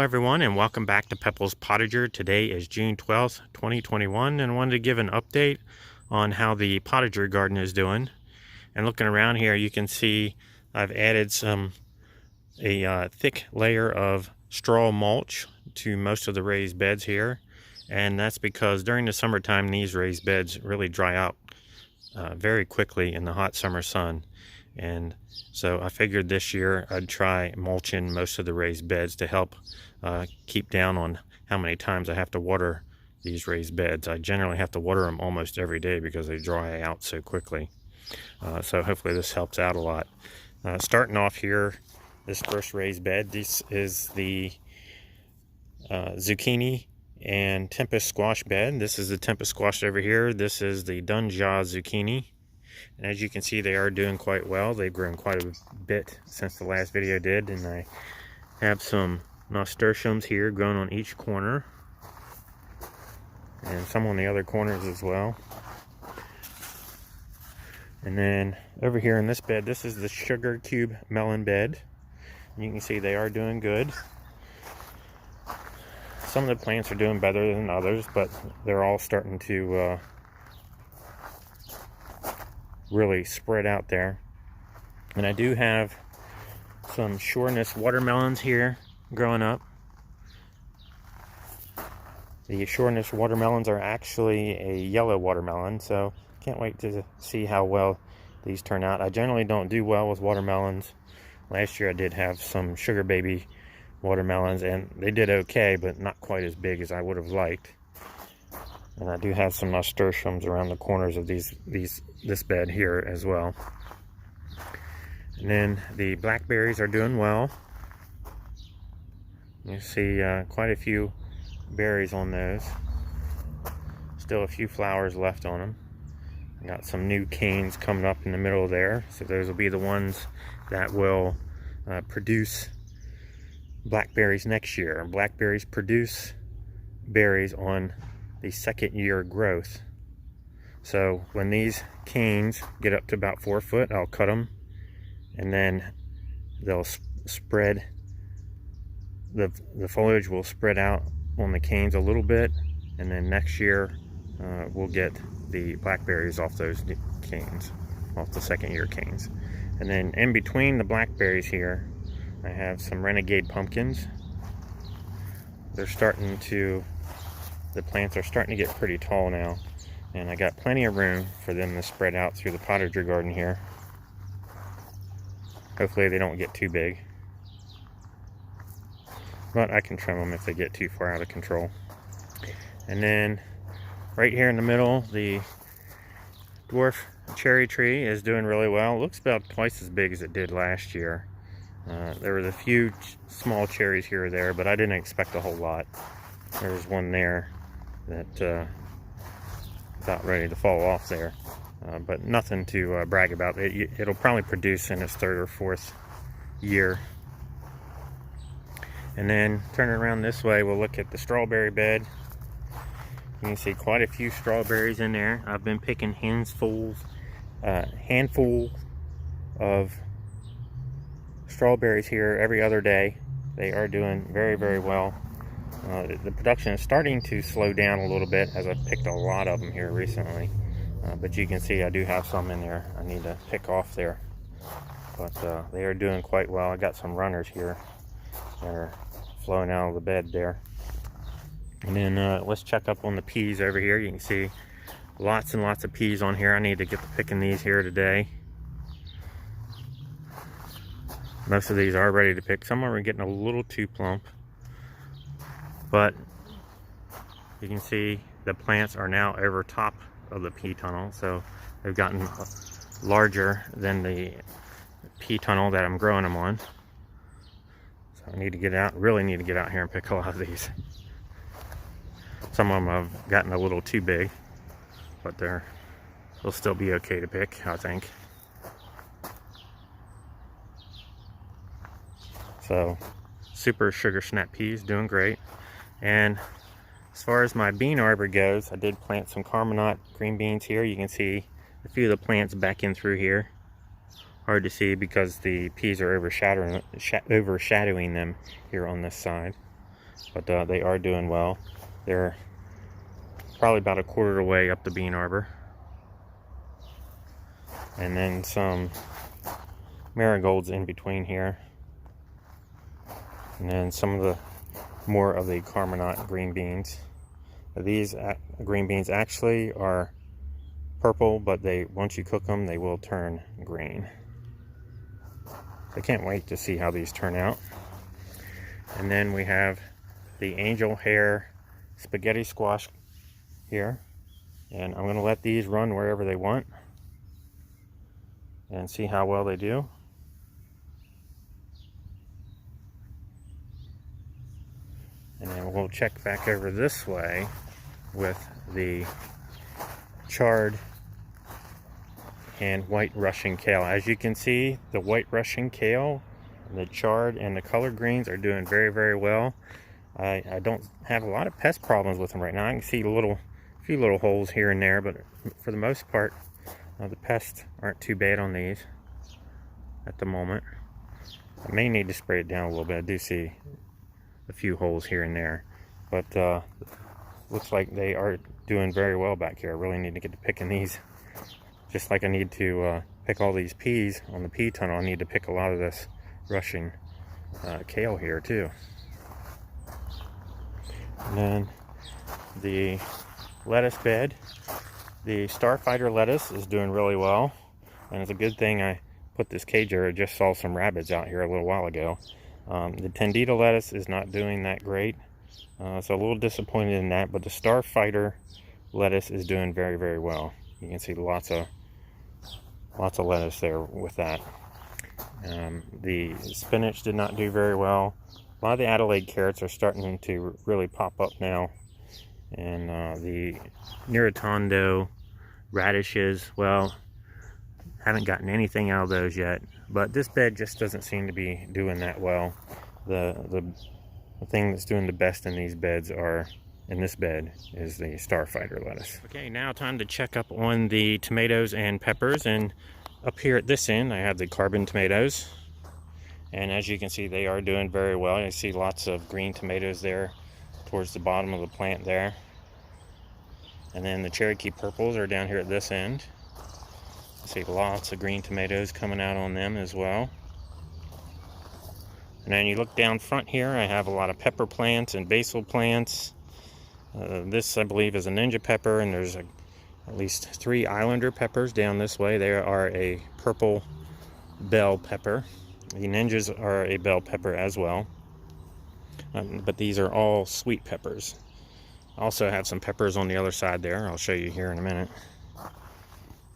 everyone, and welcome back to Pepple's Potager. Today is June 12th, 2021, and I wanted to give an update on how the Potager garden is doing. And looking around here, you can see I've added a thick layer of straw mulch to most of the raised beds here. And that's because during the summertime, these raised beds really dry out very quickly in the hot summer sun. And so I figured this year I'd try mulching most of the raised beds to help keep down on how many times I have to water these raised beds. I generally have to water them almost every day because they dry out so quickly. So hopefully this helps out a lot. Starting off here, this first raised bed, this is the Zucchini and Tempest squash bed. This is the Tempest squash over here. This is the Dunja zucchini. And as you can see, they are doing quite well. They've grown quite a bit since the last video did, and I have some nasturtiums here growing on each corner and some on the other corners as well. And then over here in this bed, this is the sugar cube melon bed. And you can see they are doing good. Some of the plants are doing better than others, but they're all starting to really spread out there. And I do have some Sureness watermelons here growing up. The Sureness watermelons are actually a yellow watermelon, so can't wait to see how well these turn out. I generally don't do well with watermelons. Last year I did have some sugar baby watermelons and they did okay, but not quite as big as I would have liked. And I do have some nasturtiums around the corners of this bed here as well. And then the blackberries are doing well. You see quite a few berries on those. Still a few flowers left on them. I got some new canes coming up in the middle there. So those will be the ones that will produce blackberries next year. Blackberries produce berries on the second year growth. So when these canes get up to about 4 foot, I'll cut them, and then they'll spread, the foliage will spread out on the canes a little bit, and then next year we'll get the blackberries off those canes, off the second year canes. And then in between the blackberries here, I have some Renegade Pumpkins. They're starting to, the plants are starting to get pretty tall now, and I got plenty of room for them to spread out through the Potager garden here. Hopefully they don't get too big, but I can trim them if they get too far out of control. And then right here in the middle, the Dwarf Cherry tree is doing really well. It looks about twice as big as it did last year. There was a few small cherries here or there, but I didn't expect a whole lot. There was one there that about ready to fall off there, but nothing to brag about. It'll probably produce in its third or fourth year. And then turning around this way, we'll look at the strawberry bed. You can see quite a few strawberries in there. I've been picking handful of strawberries here every other day. They are doing very, very well. The production is starting to slow down a little bit as I've picked a lot of them here recently. But you can see I do have some in there I need to pick off there. But they are doing quite well. I got some runners here that are flowing out of the bed there. And then let's check up on the peas over here. You can see lots and lots of peas on here. I need to get to picking these here today. Most of these are ready to pick. Some are getting a little too plump. But you can see the plants are now over top of the pea tunnel, so they've gotten larger than the pea tunnel that I'm growing them on. So I need to get out, really need to get out here and pick a lot of these. Some of them have gotten a little too big, but they'll still be okay to pick, I think. So super sugar snap peas doing great. And as far as my bean arbor goes, I did plant some Carminate green beans here. You can see a few of the plants back in through here. Hard to see because the peas are overshadowing them here on this side. but they are doing well. They're probably about a quarter of the way up the bean arbor. And then some marigolds in between here. And then some of the more of the Carminate green beans. These green beans actually are purple, but once you cook them, they will turn green. I can't wait to see how these turn out. And then we have the angel hair spaghetti squash here. And I'm going to let these run wherever they want and see how well they do. And then we'll check back over this way with the chard and white Russian kale. As you can see, the white Russian kale, the chard, and the collard greens are doing very, very well. I don't have a lot of pest problems with them right now. I can see a few little holes here and there, but for the most part, the pests aren't too bad on these at the moment. I may need to spray it down a little bit. I do see a few holes here and there, but looks like they are doing very well back here. I really need to get to picking these, just like I need to pick all these peas on the pea tunnel. I need to pick a lot of this Russian kale here too. And then the lettuce bed, the Starfighter lettuce is doing really well, and it's a good thing I put this cage here. I just saw some rabbits out here a little while ago. The Tendita lettuce is not doing that great, so a little disappointed in that, but the Starfighter lettuce is doing very, very well. You can see lots of lettuce there with that. The spinach did not do very well. A lot of the Adelaide carrots are starting to really pop up now, and the Niritondo radishes, well, haven't gotten anything out of those yet, but this bed just doesn't seem to be doing that well. The thing that's doing the best in these beds in this bed is the Starfighter lettuce. Okay, now time to check up on the tomatoes and peppers, and up here at this end I have the carbon tomatoes, and as you can see, they are doing very well. I see lots of green tomatoes there towards the bottom of the plant there, and then the Cherokee purples are down here at this end. I see lots of green tomatoes coming out on them as well. And then you look down front here, I have a lot of pepper plants and basil plants. This, I believe, is a ninja pepper, and there's at least 3 islander peppers down this way. They are a purple bell pepper. The ninjas are a bell pepper as well, but these are all sweet peppers. I also have some peppers on the other side there. I'll show you here in a minute.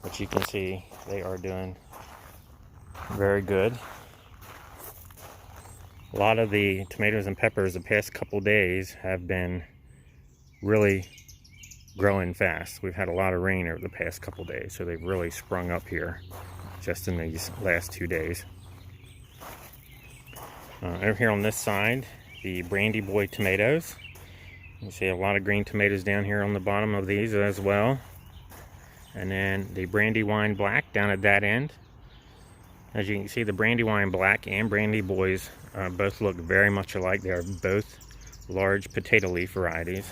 But you can see they are doing very good. A lot of the tomatoes and peppers the past couple days have been really growing fast. We've had a lot of rain over the past couple days, so they've really sprung up here just in these last 2 days. Over here on this side, the Brandy Boy Tomatoes. You see a lot of green tomatoes down here on the bottom of these as well. And then the Brandywine Black down at that end. As you can see, the Brandywine Black and Brandy Boys both look very much alike. They are both large potato leaf varieties.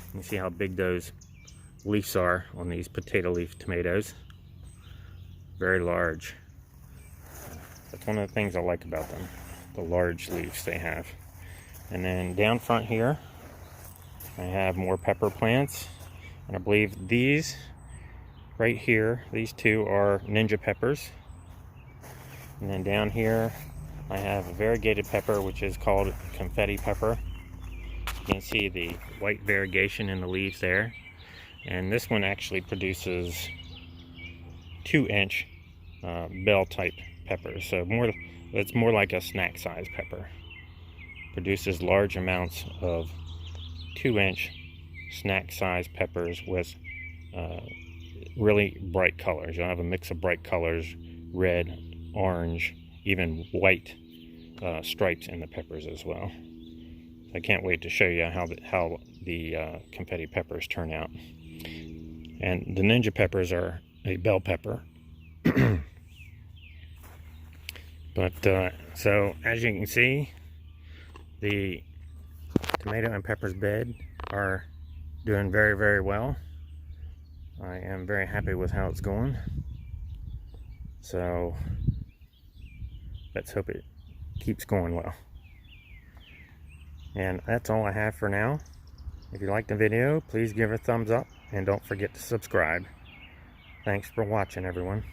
You can see how big those leaves are on these potato leaf tomatoes. Very large. That's one of the things I like about them, the large leaves they have. And then down front here, I have more pepper plants. And I believe these right here, these two are ninja peppers. And then down here, I have a variegated pepper, which is called Confetti Pepper. You can see the white variegation in the leaves there. And this one actually produces 2-inch bell type peppers. So it's more like a snack size pepper. Produces large amounts of 2-inch snack size peppers with really bright colors. You'll have a mix of bright colors, red, orange, even white stripes in the peppers as well. I can't wait to show you how the confetti peppers turn out. And the ninja peppers are a bell pepper. But so as you can see, the Tomato and Pepper's bed are doing very, very well. I am very happy with how it's going. So let's hope it keeps going well. And that's all I have for now. If you liked the video, please give it a thumbs up and don't forget to subscribe. Thanks for watching, everyone.